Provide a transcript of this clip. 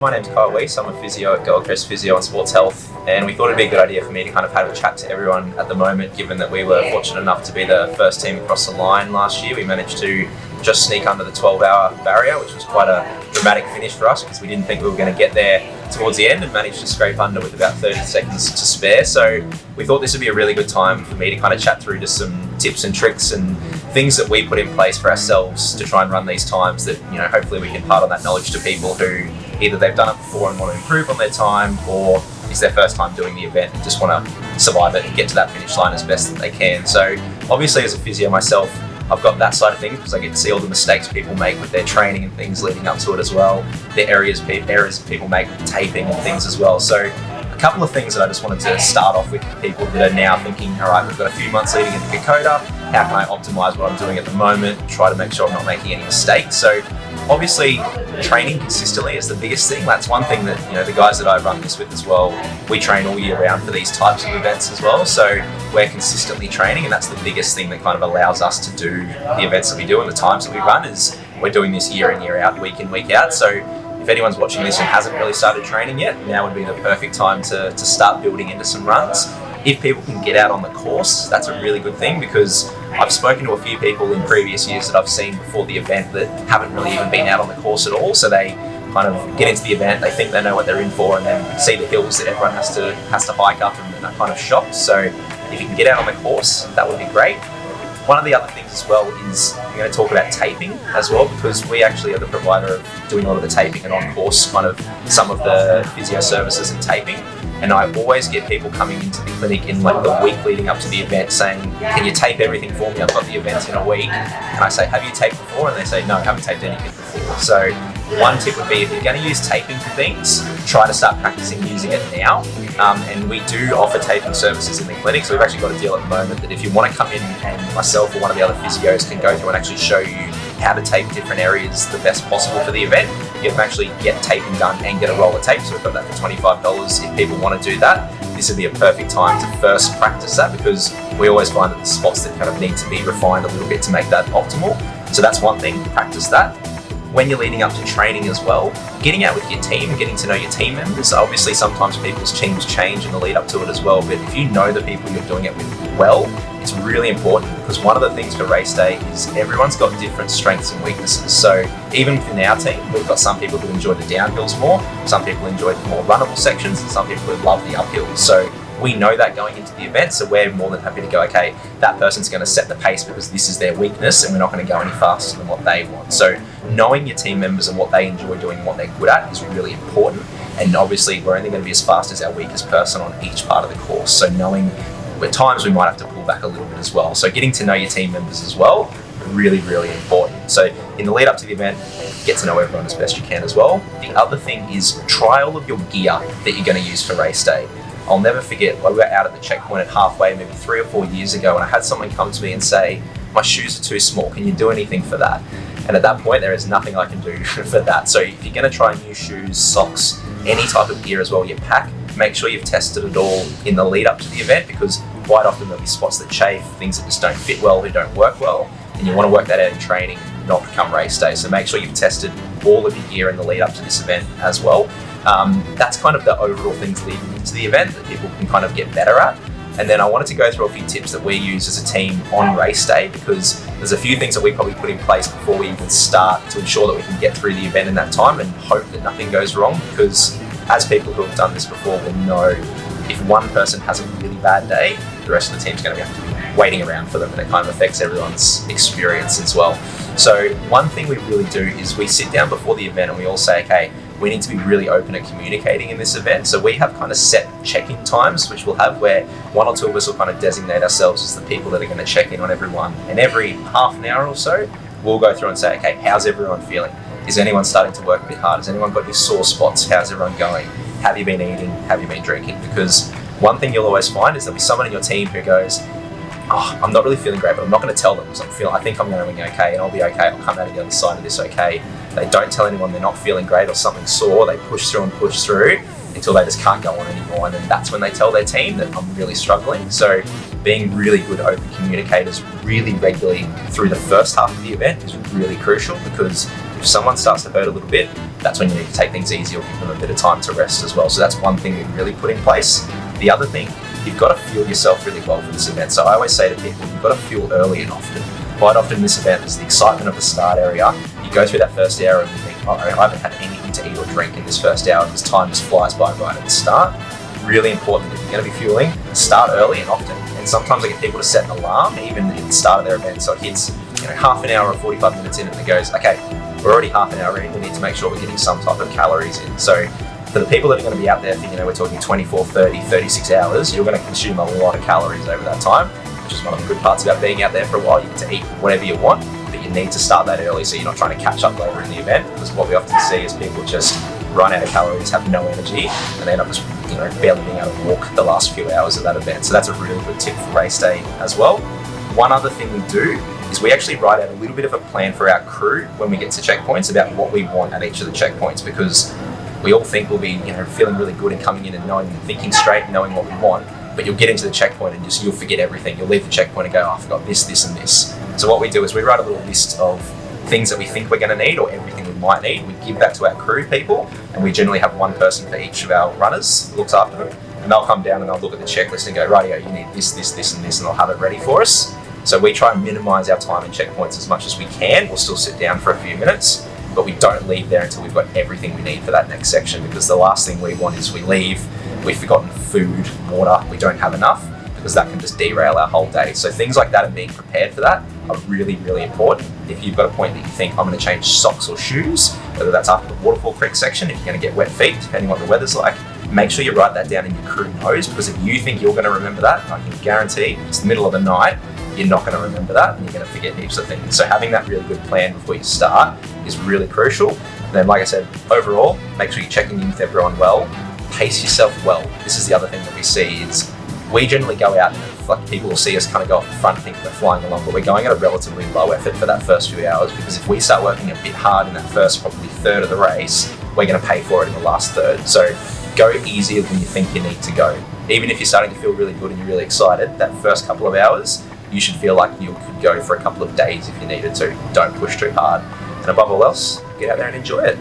My name's Kyle Weiss. I'm a physio at Coast Physio Sports Health, and we thought it'd be a good idea for me to kind of have a chat to everyone at the moment, given that we were fortunate enough to be the first team across the line last year. We managed to just sneak under the 12-hour barrier, which was quite a dramatic finish for us because we didn't think we were going to get there towards the end and managed to scrape under with about 30 seconds to spare. So we thought this would be a really good time for me to kind of chat through just some tips and tricks and things that we put in place for ourselves to try and run these times that, hopefully we can impart on that knowledge to people who either they've done it before and want to improve on their time, or it's their first time doing the event and just want to survive it and get to that finish line as best that they can. So obviously as a physio myself, I've got that side of things because I get to see all the mistakes people make with their training and things leading up to it as well, the errors people make with taping and things as well. So a couple of things that I just wanted to start off with people that are now thinking, all right, we've got a few months leading into Kokoda, how can I optimize what I'm doing at the moment, try to make sure I'm not making any mistakes. So obviously training consistently is the biggest thing. That's one thing that the guys that I run this with as well, we train all year round for these types of events as well, so we're consistently training, and that's the biggest thing that kind of allows us to do the events that we do and the times that we run is we're doing this year in, year out, week in, week out. So if anyone's watching this and hasn't really started training yet, now would be the perfect time to start building into some runs. If people can get out on the course, that's a really good thing, because I've spoken to a few people in previous years that I've seen before the event that haven't really even been out on the course at all. So they kind of get into the event, they think they know what they're in for, and then see the hills that everyone has to hike up, and they're kind of shocked. So if you can get out on the course, that would be great. One of the other things as well is I'm going to talk about taping as well, because we actually are the provider of doing a lot of the taping and on course kind of some of the physio services and taping. And I always get people coming into the clinic in like the week leading up to the event saying, can you tape everything for me? I've got the event in a week. And I say, have you taped before? And they say, no, I haven't taped anything before. So one tip would be, if you're going to use taping for things, try to start practicing using it now. And we do offer taping services in the clinic. So we've actually got a deal at the moment that if you want to come in and myself or one of the other physios can go through and actually show you how to tape different areas the best possible for the event, you can actually get taping done and get a roll of tape. So we've got that for $25 if people want to do that. This would be a perfect time to first practice that, because we always find that the spots that kind of need to be refined a little bit to make that optimal. So that's one thing, practice that. When you're leading up to training as well, getting out with your team, getting to know your team members. Obviously sometimes people's teams change in the lead up to it as well, but if you know the people you're doing it with well, it's really important, because one of the things for race day is everyone's got different strengths and weaknesses. So even within our team, we've got some people who enjoy the downhills more, some people enjoy the more runnable sections, and some people who love the uphills. So we know that going into the event, so we're more than happy to go, okay, that person's going to set the pace because this is their weakness and we're not going to go any faster than what they want. So knowing your team members and what they enjoy doing and what they're good at is really important. And obviously we're only going to be as fast as our weakest person on each part of the course. So knowing at times we might have to pull back a little bit as well. So getting to know your team members as well, really, really important. So in the lead up to the event, get to know everyone as best you can as well. The other thing is try all of your gear that you're going to use for race day. I'll never forget, we were out at the checkpoint at halfway maybe 3 or 4 years ago, and I had someone come to me and say, my shoes are too small, can you do anything for that? And at that point there is nothing I can do for that. So if you're going to try new shoes, socks, any type of gear as well you pack, make sure you've tested it all in the lead up to the event, because quite often there'll be spots that chafe, things that just don't fit well, who don't work well, and you want to work that out in training, not come race day. So make sure you've tested all of your gear in the lead up to this event as well. That's kind of the overall things leading into the event that people can kind of get better at. And then I wanted to go through a few tips that we use as a team on race day, because there's a few things that we probably put in place before we even start to ensure that we can get through the event in that time and hope that nothing goes wrong, because as people who have done this before will know, if one person has a really bad day, the rest of the team's going to have to be waiting around for them, and it kind of affects everyone's experience as well. So one thing we really do is we sit down before the event and we all say, okay, we need to be really open at communicating in this event. So we have kind of set check-in times, which we'll have where one or two of us will kind of designate ourselves as the people that are going to check in on everyone. And every half an hour or so, we'll go through and say, okay, how's everyone feeling? Is anyone starting to work a bit hard? Has anyone got any sore spots? How's everyone going? Have you been eating? Have you been drinking? Because one thing you'll always find is there'll be someone in your team who goes, oh, I'm not really feeling great, but I'm not going to tell them because I think I'm going to be okay, and I'll be okay. I'll come out of the other side of this okay. They don't tell anyone they're not feeling great or something's sore. They push through until they just can't go on anymore. And then that's when they tell their team that I'm really struggling. So being really good open communicators really regularly through the first half of the event is really crucial, because if someone starts to hurt a little bit, that's when you need to take things easy or give them a bit of time to rest as well. So that's one thing we really put in place. The other thing, you've got to fuel yourself really well for this event. So I always say to people, you've got to fuel early and often. Quite often in this event, there's the excitement of the start area. You go through that first hour and you think, oh, I haven't had anything to eat or drink in this first hour because time just flies by right at the start. Really important, if you're going to be fueling, start early and often. And sometimes I get people to set an alarm even at the start of their event, so it hits half an hour or 45 minutes in and it goes, okay, we're already half an hour in, we need to make sure we're getting some type of calories in. So for the people that are going to be out there for, we're talking 24, 30, 36 hours, you're going to consume a lot of calories over that time, which is one of the good parts about being out there for a while. You get to eat whatever you want, but you need to start that early so you're not trying to catch up later in the event, because what we often see is people just run out of calories, have no energy, and they end up just barely being able to walk the last few hours of that event. So that's a really good tip for race day as well. One other thing we do is we actually write out a little bit of a plan for our crew when we get to checkpoints about what we want at each of the checkpoints, because we all think we'll be feeling really good and coming in and knowing and thinking straight and knowing what we want, but you'll get into the checkpoint and you'll forget everything. You'll leave the checkpoint and go, oh, I forgot this, this and this. So what we do is we write a little list of things that we think we're going to need or everything we might need. We give that to our crew people, and we generally have one person for each of our runners that looks after them, and they'll come down and they'll look at the checklist and go, rightio, you need this, this, this and this, and they'll have it ready for us. So we try and minimise our time in checkpoints as much as we can. We'll still sit down for a few minutes, but we don't leave there until we've got everything we need for that next section, because the last thing we want is we leave, we've forgotten food, water, we don't have enough, because that can just derail our whole day. So things like that and being prepared for that are really, really important. If you've got a point that you think, I'm going to change socks or shoes, whether that's after the Waterfall Creek section, if you're going to get wet feet, depending on what the weather's like, make sure you write that down and your crew knows, because if you think you're going to remember that, I can guarantee it's the middle of the night, you're not going to remember that and you're going to forget heaps of things. So having that really good plan before you start is really crucial. And then, like I said, overall, make sure you're checking in with everyone well, pace yourself well. This is the other thing that we see is we generally go out and people will see us kind of go off the front and think we're flying along, but we're going at a relatively low effort for that first few hours, because if we start working a bit hard in that first probably third of the race, we're going to pay for it in the last third. So go easier than you think you need to go. Even if you're starting to feel really good and you're really excited, that first couple of hours, you should feel like you could go for a couple of days if you needed to. Don't push too hard. And above all else, get out there and enjoy it.